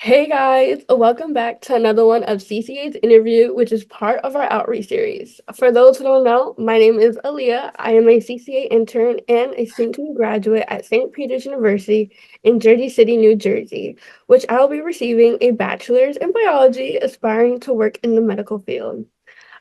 Hey guys, welcome back to another one of CCA's interview, which is part of our outreach series. For those who don't know, my name is Aaliyah. I am a CCA intern and a student graduate at St. Peter's University in Jersey City, New Jersey, which I will be receiving a bachelor's in biology, aspiring to work in the medical field.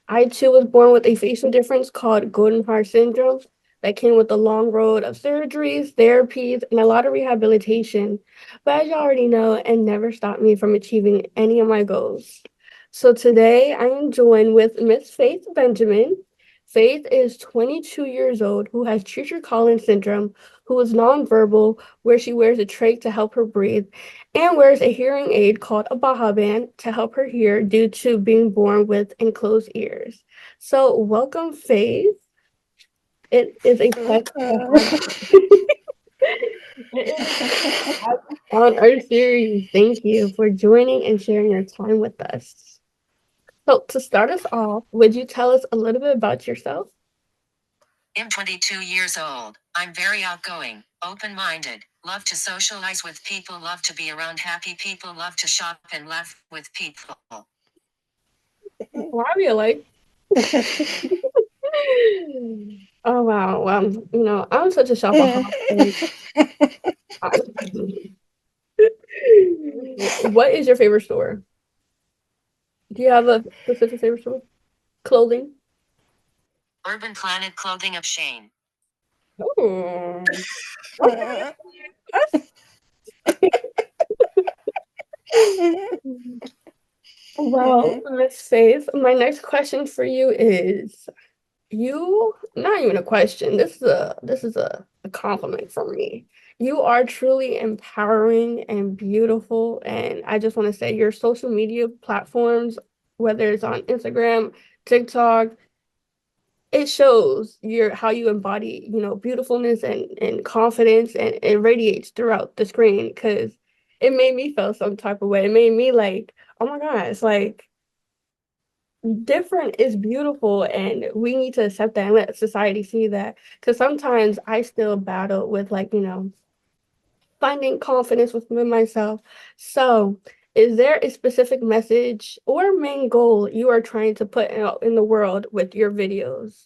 I too was born with a facial difference called golden heart syndrome that came with a long road of surgeries, therapies, and a lot of rehabilitation. But as you already know, it never stopped me from achieving any of my goals. So today I am joined with Miss Faith Benjamin. Faith is 22 years old, who has Treacher Collins syndrome, who is nonverbal, where she wears a trach to help her breathe, and wears a hearing aid called a Baha band to help her hear due to being born with enclosed ears. So, welcome, Faith. It is a pleasure to have it is a pleasure to have you on our series. Thank you for joining and sharing your time with us. So, to start us off, would you tell us a little bit about yourself? I'm 22 years old. I'm very outgoing, open-minded, love to socialize with people, love to be around happy people, love to shop and laugh with people. Why are you like? Oh wow. Well, I'm such a shopaholic. What is your favorite store? Do you have a specific favorite store? Clothing? Urban Planet Clothing of Shane. Oh, okay. Well, Miss Faith, my next question for you is not even a question. This is a compliment from me. You are truly empowering and beautiful, and I just want to say your social media platforms, whether it's on Instagram, TikTok, it shows your how you embody, beautifulness and confidence, and it radiates throughout the screen because it made me feel some type of way. It made me like, oh my God, it's like different is beautiful and we need to accept that and let society see that. Because sometimes I still battle with like, finding confidence within myself. So is there a specific message or main goal you are trying to put out in the world with your videos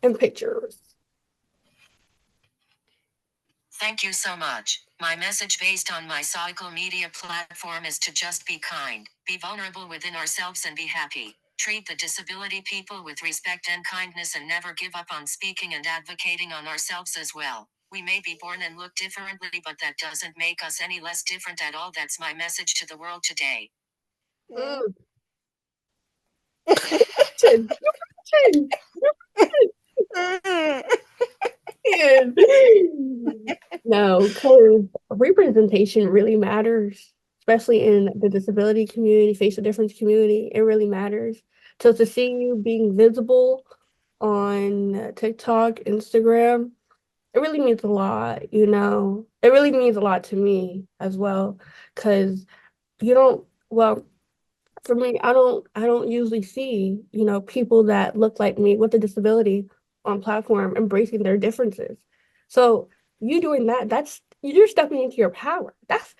and pictures? Thank you so much. My message based on my social media platform is to just be kind, be vulnerable within ourselves and be happy. Treat the disability people with respect and kindness and never give up on speaking and advocating on ourselves as well. We may be born and look differently, but that doesn't make us any less different at all. That's my message to the world today. Mm. Chin, chin, chin. No, because representation really matters, especially in the disability community, facial difference community. It really matters. So to see you being visible on TikTok, Instagram, it really means a lot. It really means a lot to me as well, because you don't, well, for me, I don't usually see, people that look like me with a disability on platform embracing their differences. So you doing that, that's you're stepping into your power. That's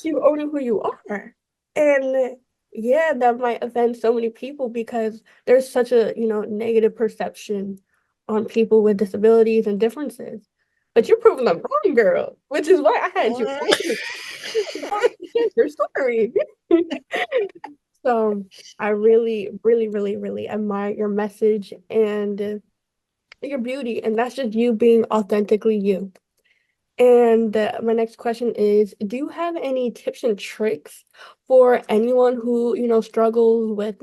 you owning who you are. And yeah, that might offend so many people because there's such a, negative perception on people with disabilities and differences. But you're proving them wrong, girl, which is why I had you on. You wanted to share your story. So I really, really, really, really admire your message and your beauty, and that's just you being authentically you. And my next question is, do you have any tips and tricks for anyone who, struggles with,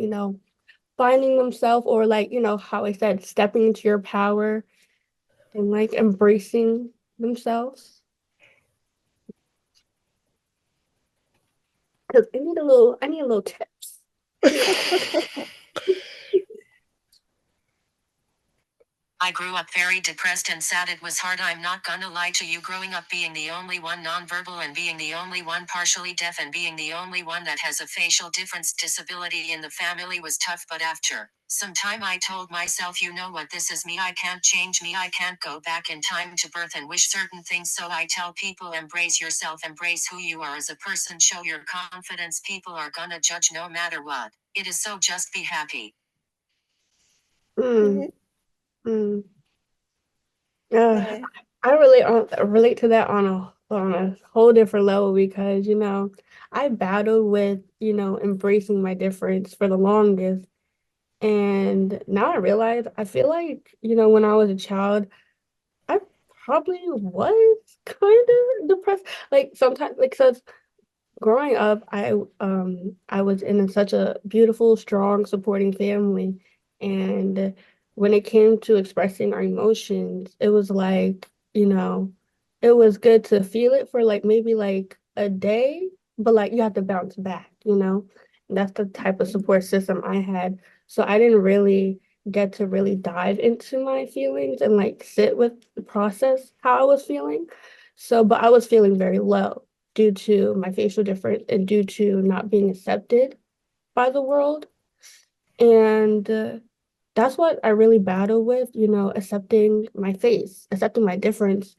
finding themselves or like, how I said, stepping into your power and like embracing themselves? Because I need a little tips. I grew up very depressed and sad. It was hard, I'm not gonna lie to you. Growing up being the only one nonverbal and being the only one partially deaf and being the only one that has a facial difference disability in the family was tough, but after some time I told myself, you know what, this is me, I can't change me, I can't go back in time to birth and wish certain things, so I tell people, embrace yourself, embrace who you are as a person, show your confidence. People are gonna judge no matter what. It is so just be happy. Mm, mm. Yeah. I relate to that on a whole different level because, I battled with, embracing my difference for the longest. And now I realize I feel like, when I was a child, I probably was kind of depressed. Like sometimes, like, so growing up, I was in such a beautiful, strong, supporting family, and when it came to expressing our emotions, it was like, it was good to feel it for like maybe like a day, but like you have to bounce back. And that's the type of support system I had. So I didn't really get to really dive into my feelings and like sit with the process how I was feeling. So, but I was feeling very low due to my facial difference and due to not being accepted by the world. And that's what I really battle with, accepting my face, accepting my difference.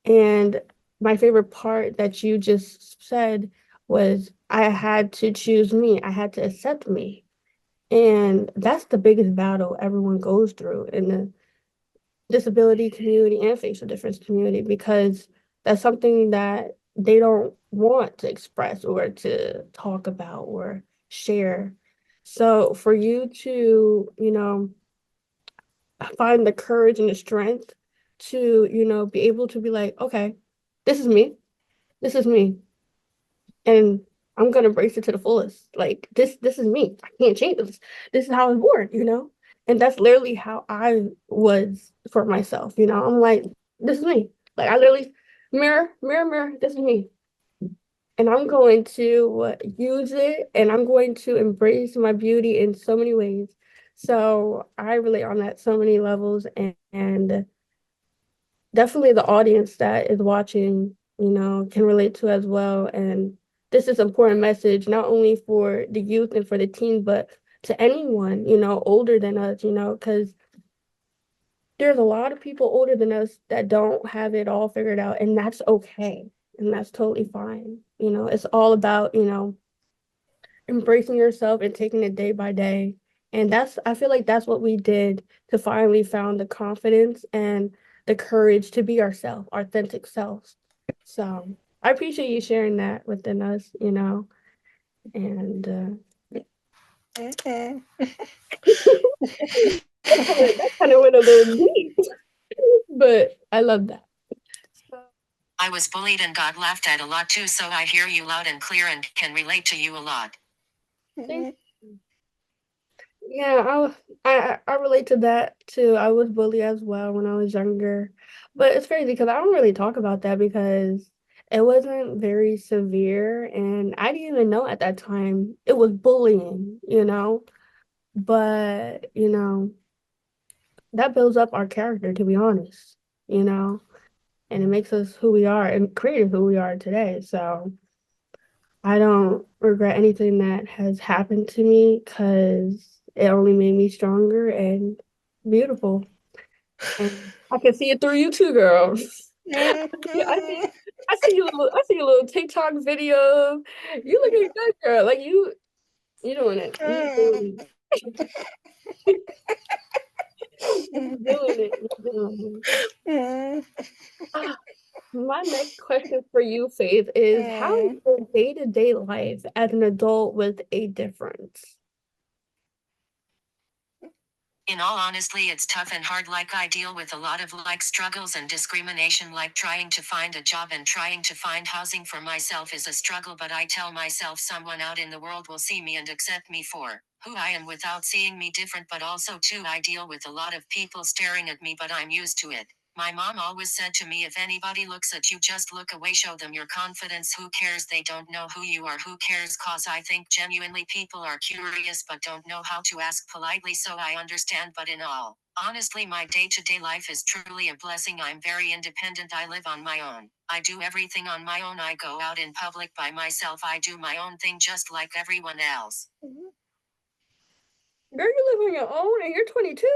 And my favorite part that you just said was I had to choose me, I had to accept me. And that's the biggest battle everyone goes through in the disability community and facial difference community because that's something that they don't want to express or to talk about or share. So for you to, find the courage and the strength to, be able to be like, okay, this is me. This is me. And I'm gonna embrace it to the fullest. Like this is me. I can't change this. This is how I was born. And that's literally how I was for myself. I'm like, this is me. Like I literally mirror, mirror, mirror, this is me. And I'm going to use it and I'm going to embrace my beauty in so many ways. So I relate on that so many levels and definitely the audience that is watching, can relate to as well. And this is an important message, not only for the youth and for the teens, but to anyone, older than us, because there's a lot of people older than us that don't have it all figured out, and that's okay. And that's totally fine. It's all about, embracing yourself and taking it day by day. And I feel like that's what we did to finally found the confidence and the courage to be ourselves, our authentic selves. So I appreciate you sharing that within us. And Okay. that kind of went a little deep, but I love that. I was bullied and got laughed at a lot too, so I hear you loud and clear and can relate to you a lot. Thank you. Yeah, I relate to that too. I was bullied as well when I was younger. But it's crazy because I don't really talk about that because it wasn't very severe and I didn't even know at that time it was bullying. But, that builds up our character, to be honest, you know, and it makes us who we are and created who we are today. So I don't regret anything that has happened to me because it only made me stronger and beautiful. And I can see it through you too, girl. Yeah, I see a little TikTok video. You looking good, girl. Like you doing it. You doing it. You doing it. Ah, my next question for you, Faith, is how is your day-to-day life as an adult with a difference? In all honesty, it's tough and hard. Like I deal with a lot of like struggles and discrimination, like trying to find a job and trying to find housing for myself is a struggle, but I tell myself someone out in the world will see me and accept me for who I am without seeing me different. But also too, I deal with a lot of people staring at me, but I'm used to it. My mom always said to me, if anybody looks at you, just look away, show them your confidence. Who cares? They don't know who you are. Who cares? Cause I think genuinely people are curious but don't know how to ask politely, so I understand. But in all, honestly, my day-to-day life is truly a blessing. I'm very independent. I live on my own. I do everything on my own. I go out in public by myself. I do my own thing just like everyone else. Girl, you live on your own and you're 22?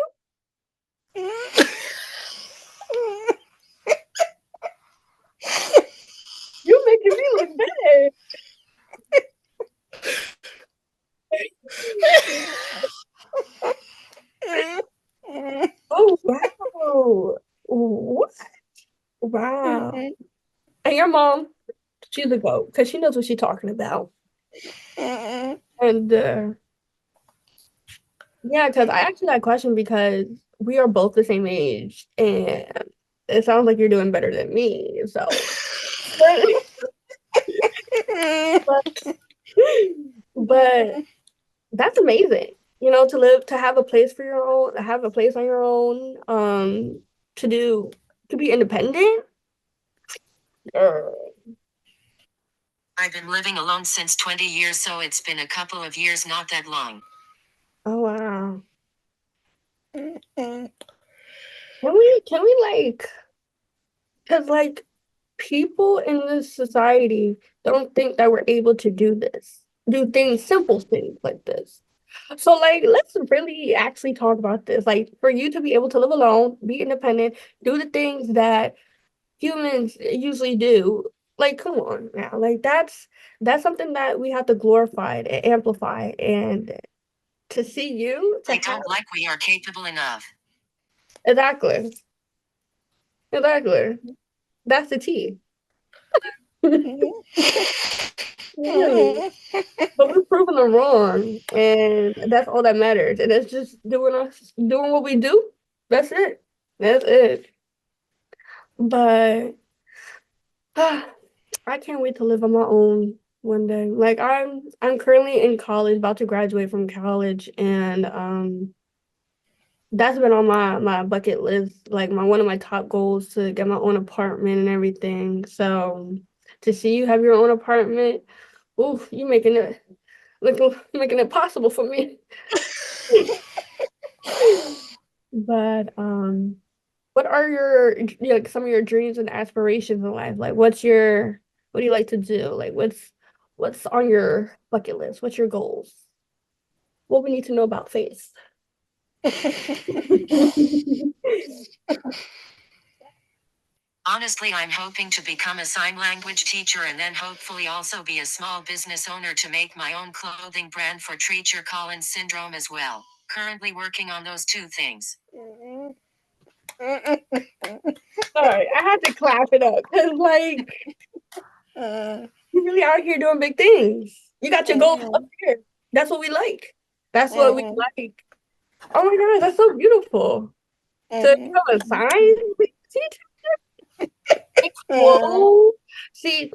You making me look bad. Oh, wow. What? Wow. And your mom, she's a goat because she knows what she's talking about. And yeah, because I actually got a question because we are both the same age and it sounds like you're doing better than me. So, but that's amazing, to live, to have a place for your own, to have a place on your own, to do, to be independent. I've been living alone since 20 years, so it's been a couple of years, not that long. Oh, wow. Can we because like people in this society don't think that we're able to do things, simple things like this. So like let's really actually talk about this. Like for you to be able to live alone, be independent, do the things that humans usually do. Like come on now. Like that's something that we have to glorify and amplify, and to see you to I have don't like we are capable enough. exactly. Exactly. That's the tea. Really. But we're proving them wrong, and that's all that matters. And it's just doing what we do. That's it. That's it. But I can't wait to live on my own one day. Like I'm currently in college, about to graduate from college, and that's been on my bucket list, like my one of my top goals to get my own apartment and everything. So to see you have your own apartment, oof, you making it possible for me. But what are like some of your dreams and aspirations in life? Like what do you like to do? Like what's on your bucket list? What's your goals? What we need to know about Faith. Honestly, I'm hoping to become a sign language teacher and then hopefully also be a small business owner to make my own clothing brand for Treacher Collins syndrome as well. Currently working on those two things. Sorry, I had to clap it up because like you really out here doing big things. You got your goals up here. That's what we like. That's what we like. Oh my God, that's so beautiful. To become a sign teacher? Whoa. See,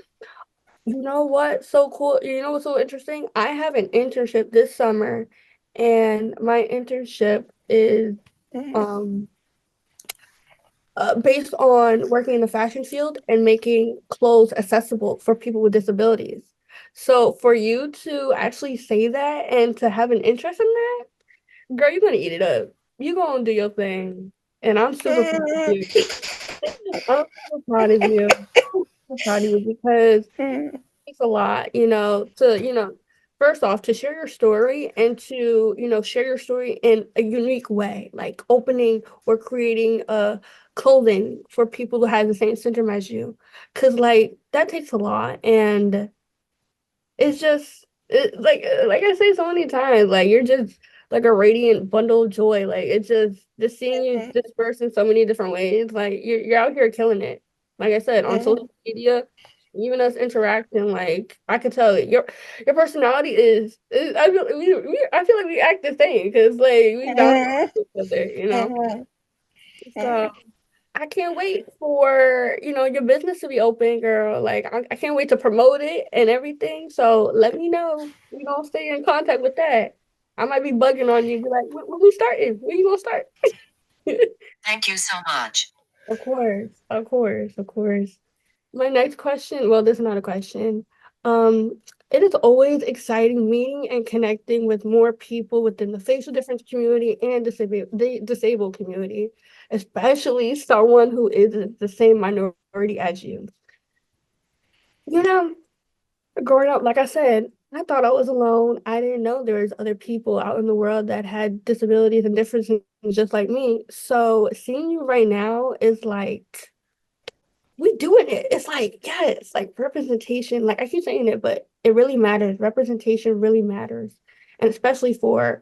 you know what? So cool. You know what's so interesting? I have an internship this summer, and my internship is um based on working in the fashion field and making clothes accessible for people with disabilities. So for you to actually say that and to have an interest in that, girl, you're gonna eat it up. You're gonna do your thing. And I'm super proud of you. I'm super proud of you. I'm proud of you because takes a lot, first off, to share your story and to, share your story in a unique way, like opening or creating clothing for people who have the same syndrome as you. Because, like, that takes a lot. And it's just like I say so many times, like you're just like a radiant bundle of joy. Like it's just seeing you disperse in so many different ways. Like you're out here killing it. Like I said, on social media, even us interacting, like I could tell your personality I feel like we act the same because like we bounce off each other. So I can't wait for, your business to be open, girl. Like I can't wait to promote it and everything. So let me know. We gonna stay in contact with that. I might be bugging on you, be like, when we starting? When you gonna start? Thank you so much. Of course, of course, of course. My next question, well, this is not a question. Um, it is always exciting meeting and connecting with more people within the facial difference community and the disabled community, especially someone who is the same minority as you. You know, growing up, like I said, I thought I was alone. I didn't know there was other people out in the world that had disabilities and differences just like me. So seeing you right now is like we doing it. It's like, yeah, it's like representation. Like I keep saying it, but it really matters. Representation really matters. And especially for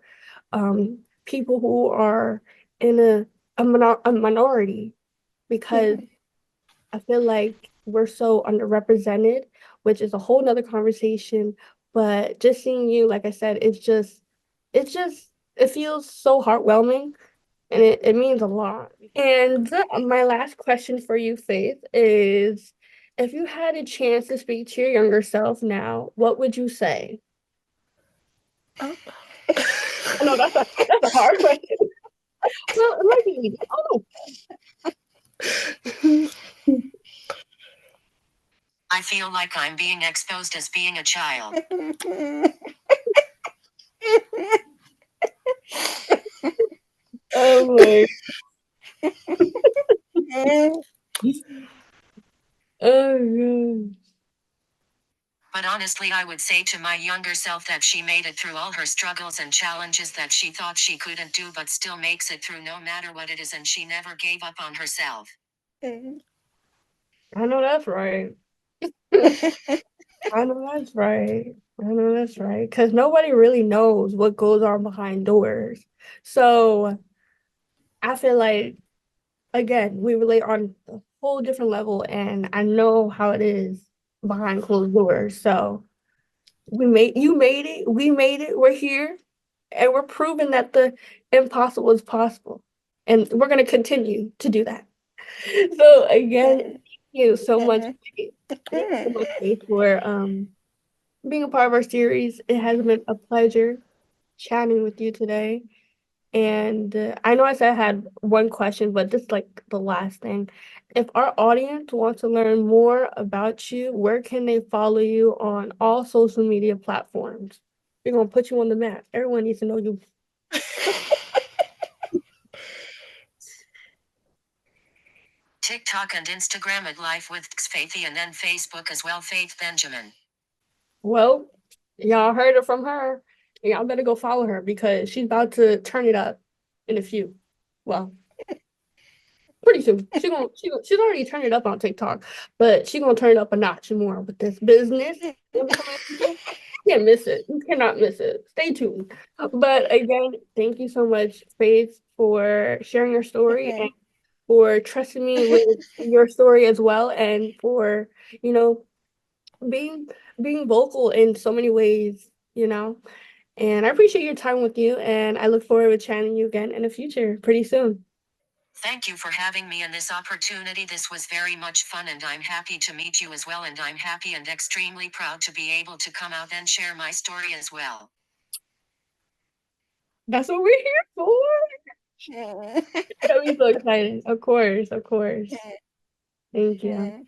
people who are in a minority, because Mhm. I feel like we're so underrepresented, which is a whole nother conversation. But just seeing you, like I said, it feels so heartwarming and it means a lot. And my last question for you, Faith, is if you had a chance to speak to your younger self now, what would you say? Oh. I know that's a hard question. Well, it might be easy. Oh, no. I feel like I'm being exposed as being a child. Oh my. Oh god. But honestly, I would say to my younger self that she made it through all her struggles and challenges that she thought she couldn't do, but still makes it through no matter what it is, and she never gave up on herself. I know that's right. I know that's right. I know that's right. Because nobody really knows what goes on behind doors. So I feel like, again, we relate on a whole different level, and I know how it is behind closed doors. So you made it, we made it, we're here, and we're proving that the impossible is possible. And we're going to continue to do that. So again, thank you so much. Thank you so much, Faith, for being a part of our series. It has been a pleasure chatting with you today. And I know I said I had one question, but this is like the last thing. If our audience wants to learn more about you, where can they follow you on all social media platforms? We're gonna put you on the map. Everyone needs to know you. TikTok and Instagram at Life with Faithy, and then Facebook as well, Faith Benjamin. Well, y'all heard it from her. Y'all better go follow her because she's about to turn it up in a few. Well, pretty soon. She's already turned it up on TikTok, but she's gonna turn it up a notch more with this business. You can't miss it. You cannot miss it. Stay tuned. But again, thank you so much, Faith, for sharing your story and for trusting me with your story as well, and for, you know, being being vocal in so many ways, you know. And I appreciate your time with you, and I look forward to chatting you again in the future pretty soon. Thank you for having me and this opportunity. This was very much fun, and I'm happy to meet you as well. And I'm happy and extremely proud to be able to come out and share my story as well. That's what we're here for. That was so exciting. Of course, of course. Thank you.